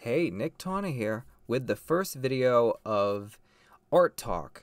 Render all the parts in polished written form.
Hey, Niktana here with the first video of Art Talk.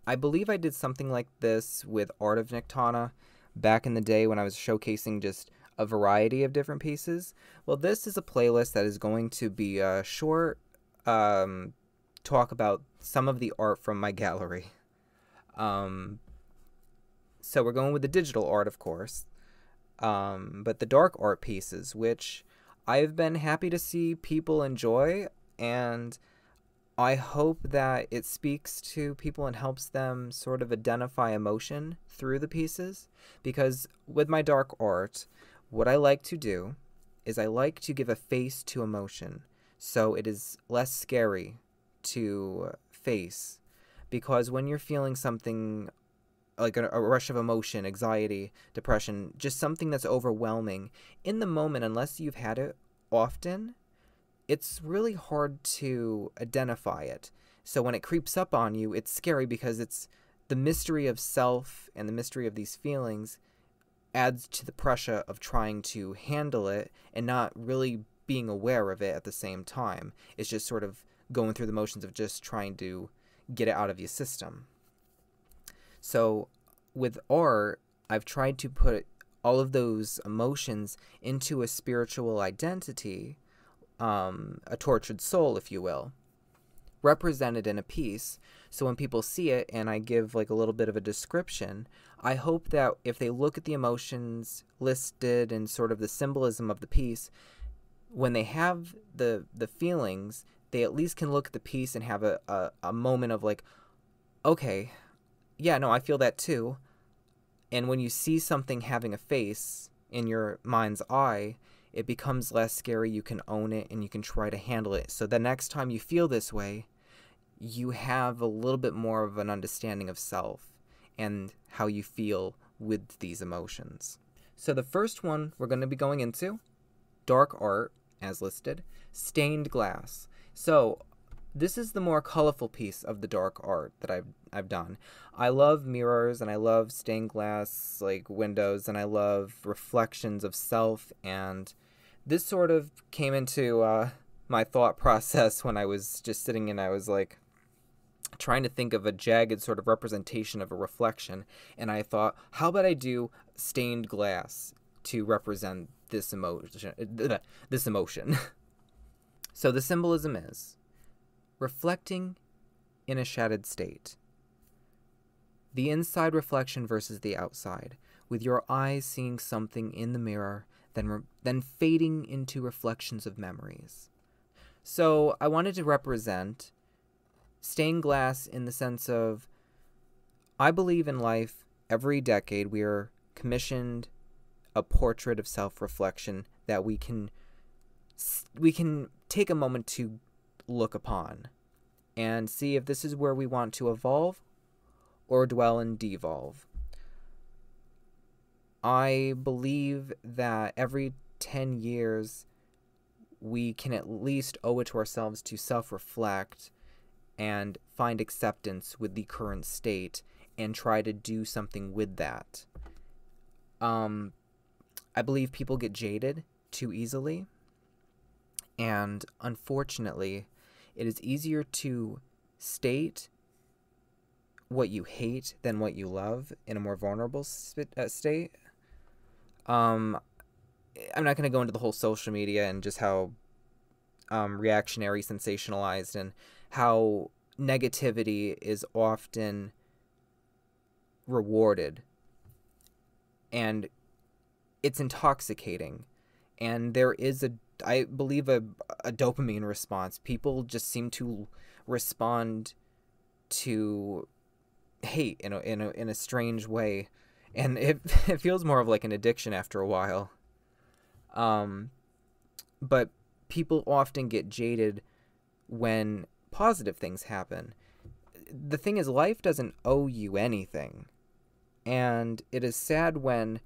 I believe I did something like this with Art of Niktana back in the day when I was showcasing just a variety of different pieces. Well, this is a playlist that is going to be a short talk about some of the art from my gallery. So we're going with the digital art, of course, but the dark art pieces, which I've been happy to see people enjoy, and I hope that it speaks to people and helps them sort of identify emotion through the pieces. Because with my dark art, what I like to do is I like to give a face to emotion, so it is less scary to face. Because when you're feeling something like a rush of emotion, anxiety, depression, just something that's overwhelming, in the moment, unless you've had it often, it's really hard to identify it. So when it creeps up on you, it's scary because it's the mystery of self, and the mystery of these feelings adds to the pressure of trying to handle it and not really being aware of it at the same time. It's just sort of going through the motions of just trying to get it out of your system. So with art, I've tried to put all of those emotions into a spiritual identity, a tortured soul, if you will, represented in a piece. So when people see it and I give like a little bit of a description, I hope that if they look at the emotions listed and sort of the symbolism of the piece, when they have the feelings, they at least can look at the piece and have a moment of like, okay, yeah, no, I feel that too. And when you see something having a face in your mind's eye, it becomes less scary. You can own it and you can try to handle it. So the next time you feel this way, you have a little bit more of an understanding of self and how you feel with these emotions. So the first one we're going to be going into, dark art, as listed, stained glass. So this is the more colorful piece of the dark art that I've done. I love mirrors and I love stained glass like windows, and I love reflections of self, and this sort of came into my thought process when I was just sitting and I was like trying to think of a jagged sort of representation of a reflection, and I thought, how about I do stained glass to represent this emotion. So the symbolism is reflecting in a shadowed state. The inside reflection versus the outside, with your eyes seeing something in the mirror, then fading into reflections of memories. So I wanted to represent stained glass in the sense of, I believe in life, every decade we are commissioned a portrait of self-reflection that we can take a moment to look upon and see if this is where we want to evolve or dwell and devolve. I believe that every 10 years we can at least owe it to ourselves to self-reflect and find acceptance with the current state and try to do something with that. I believe people get jaded too easily, and unfortunately, it is easier to state what you hate than what you love in a more vulnerable state. I'm not going to go into the whole social media and just how reactionary, sensationalized, and how negativity is often rewarded. And it's intoxicating. And there is I believe a dopamine response. People just seem to respond to hate in a strange way, and it feels more of like an addiction after a while. But people often get jaded when positive things happen. The thing is, life doesn't owe you anything, and it is sad when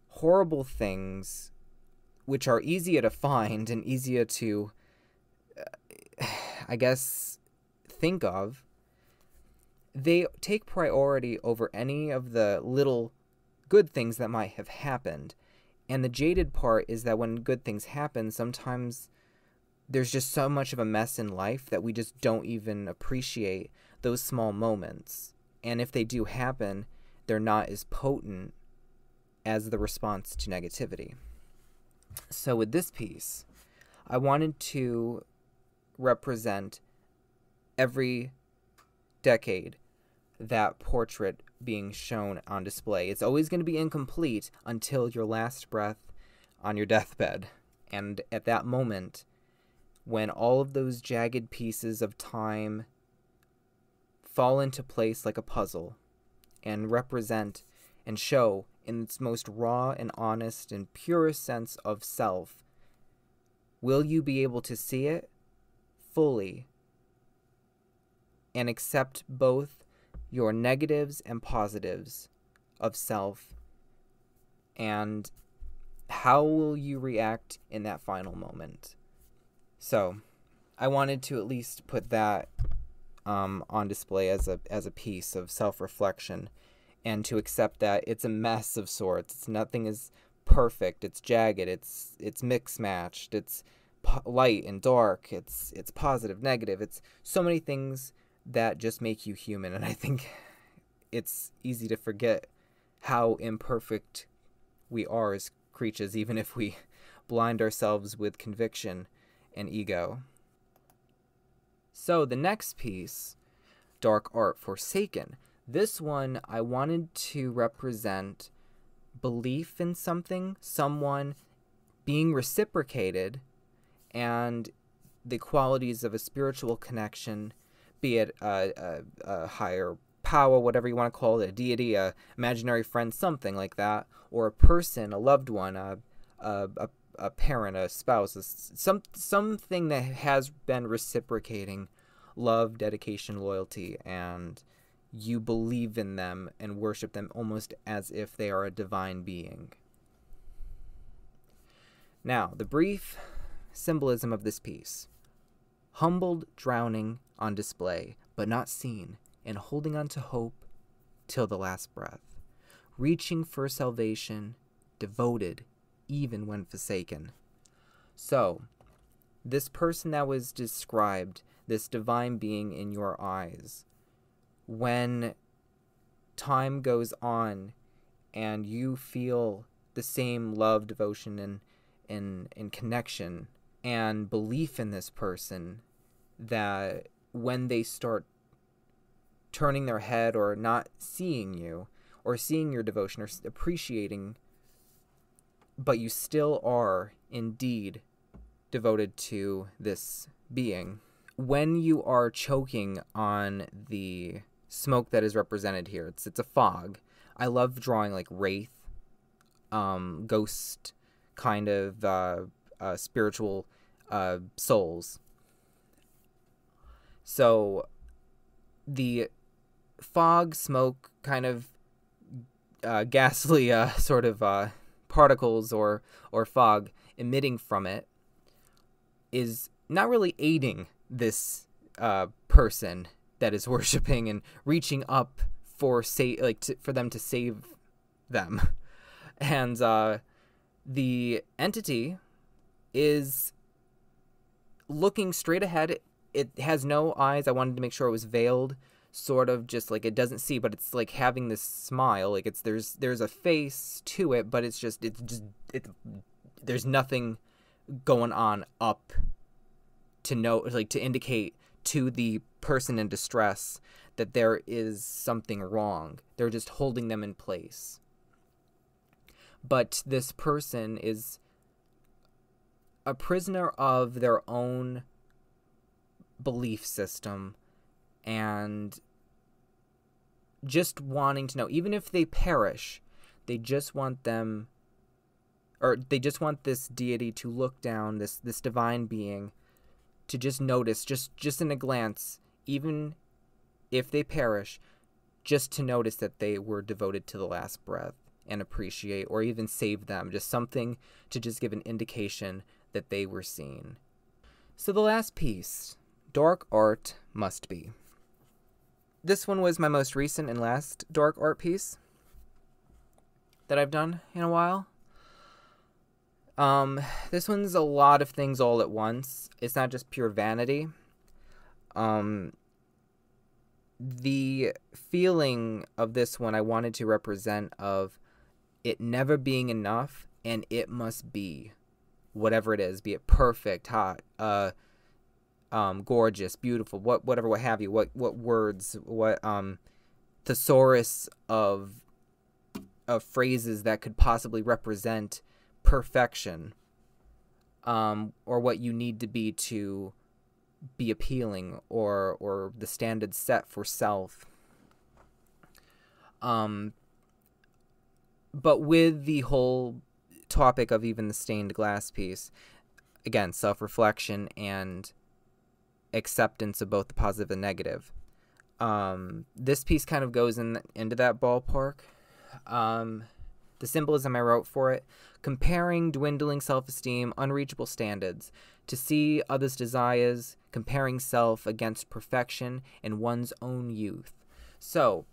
horrible things, which are easier to find and easier to, I guess, think of, they take priority over any of the little good things that might have happened. And the jaded part is that when good things happen, sometimes there's just so much of a mess in life that we just don't even appreciate those small moments. And if they do happen, they're not as potent as the response to negativity. So with this piece, I wanted to represent every decade that portrait being shown on display. It's always going to be incomplete until your last breath on your deathbed. And at that moment, when all of those jagged pieces of time fall into place like a puzzle and represent and show in its most raw and honest and purest sense of self, will you be able to see it fully and accept both your negatives and positives of self? And how will you react in that final moment? So I wanted to at least put that on display as a piece of self-reflection, and to accept that it's a mess of sorts. Nothing is perfect. It's jagged. It's mixed matched. It's light and dark. It's positive, negative. It's so many things that just make you human. And I think it's easy to forget how imperfect we are as creatures, even if we blind ourselves with conviction and ego. So the next piece, Dark Art Forsaken. This one, I wanted to represent belief in something, someone being reciprocated, and the qualities of a spiritual connection, be it a higher power, whatever you want to call it, a deity, a imaginary friend, something like that, or a person, a loved one, a parent, a spouse, something that has been reciprocating love, dedication, loyalty, and you believe in them and worship them almost as if they are a divine being. Now, the brief symbolism of this piece. Humbled, drowning on display, but not seen, and holding on to hope till the last breath. Reaching for salvation, devoted, even when forsaken. So, this person that was described, this divine being in your eyes, when time goes on and you feel the same love, devotion, and connection and belief in this person, that when they start turning their head or not seeing you or seeing your devotion or appreciating, but you still are indeed devoted to this being, when you are choking on the smoke that is represented here, it's a fog. I love drawing like wraith, ghost kind of spiritual souls. So the fog, smoke, kind of ghastly sort of particles or fog emitting from it is not really aiding this person that is worshiping and reaching up for for them to save them. And the entity is looking straight ahead. It has no eyes. I wanted to make sure it was veiled, sort of just like it doesn't see, but it's like having this smile. Like there's a face to it, but there's nothing going on up to know, like to indicate to the person in distress that there is something wrong. They're just holding them in place. But this person is a prisoner of their own belief system and just wanting to know, even if they perish, they just want them, or they just want this deity to look down, this divine being, to just notice, just in a glance, even if they perish, just to notice that they were devoted to the last breath and appreciate, or even save them, just something to just give an indication that they were seen. So the last piece, Dark Art Must Be. This one was my most recent and last dark art piece that I've done in a while. This one's a lot of things all at once. It's not just pure vanity. The feeling of this one I wanted to represent of it never being enough, and it must be whatever it is, be it perfect, hot, gorgeous, beautiful, whatever, what have you, what words, what thesaurus of phrases that could possibly represent perfection, or what you need to be appealing, or the standard set for self. But with the whole topic of even the stained glass piece, again, self-reflection and acceptance of both the positive and negative. This piece kind of goes into that ballpark. The symbolism I wrote for it: comparing dwindling self-esteem, unreachable standards, to see others' desires, comparing self against perfection and one's own youth. So,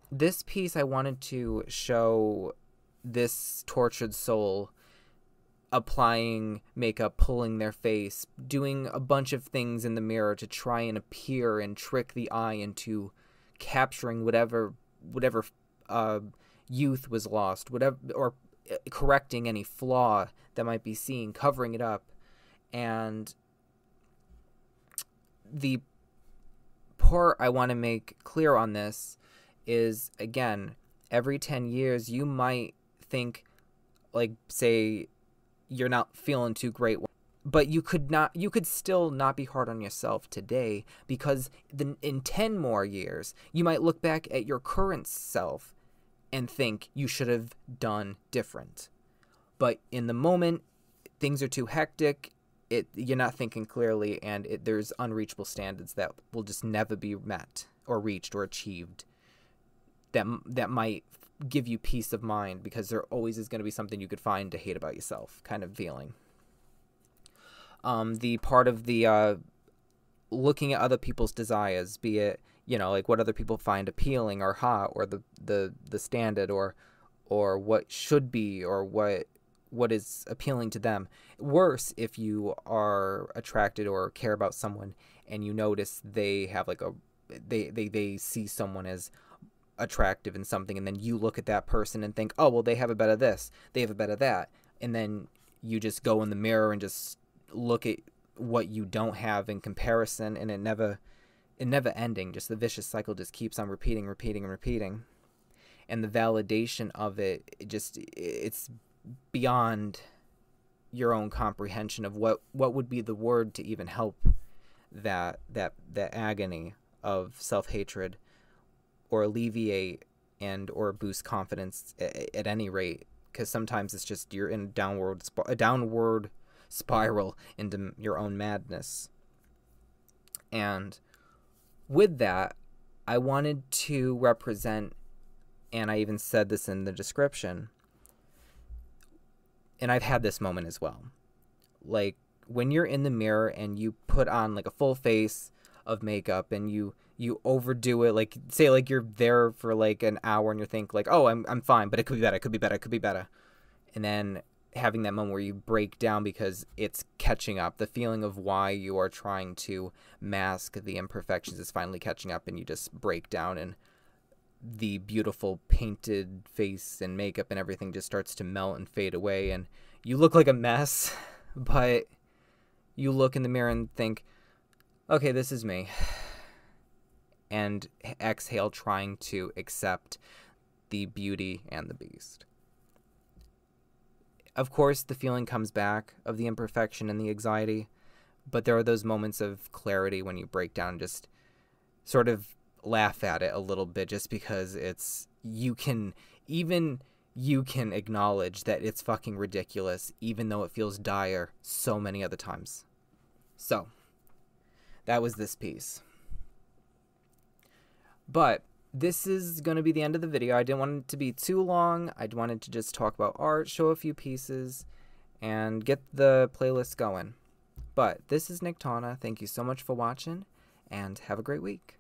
this piece I wanted to show this tortured soul applying makeup, pulling their face, doing a bunch of things in the mirror to try and appear and trick the eye into capturing whatever youth was lost, whatever, or correcting any flaw that might be seen, covering it up. And the part I want to make clear on this is, again, every 10 years you might think, like, say you're not feeling too great, but you could still not be hard on yourself today, because in 10 more years you might look back at your current self and think you should have done different. But in the moment, things are too hectic, you're not thinking clearly, and there's unreachable standards that will just never be met or reached or achieved, that might give you peace of mind, because there always is going to be something you could find to hate about yourself kind of feeling. The part of the looking at other people's desires, be it, like what other people find appealing or hot, or the standard, or what should be, or what is appealing to them. Worse, if you are attracted or care about someone and you notice they have like they see someone as attractive in something, and then you look at that person and think, oh, well, they have a better this, they have a better that, and then you just go in the mirror and just look at what you don't have in comparison, and it never ending. Just the vicious cycle just keeps on repeating. And the validation of it's beyond your own comprehension of what would be the word to even help that agony of self-hatred, or alleviate or boost confidence at any rate, because sometimes it's just you're in a downward spiral into your own madness. And with that, I wanted to represent, and I even said this in the description, and I've had this moment as well, like when you're in the mirror and you put on like a full face of makeup and you overdo it, like say like you're there for like an hour and you think like, oh, I'm fine, but it could be better, and then having that moment where you break down because it's catching up. The feeling of why you are trying to mask the imperfections is finally catching up, and you just break down, and the beautiful painted face and makeup and everything just starts to melt and fade away, and you look like a mess, but you look in the mirror and think, okay, this is me, and exhale, trying to accept the beauty and the beast. Of course, the feeling comes back of the imperfection and the anxiety, but there are those moments of clarity when you break down and just sort of laugh at it a little bit, just because you can acknowledge that it's fucking ridiculous, even though it feels dire so many other times. So, that was this piece. But this is going to be the end of the video. I didn't want it to be too long. I wanted to just talk about art, show a few pieces, and get the playlist going. But this is Niktana. Thank you so much for watching, and have a great week.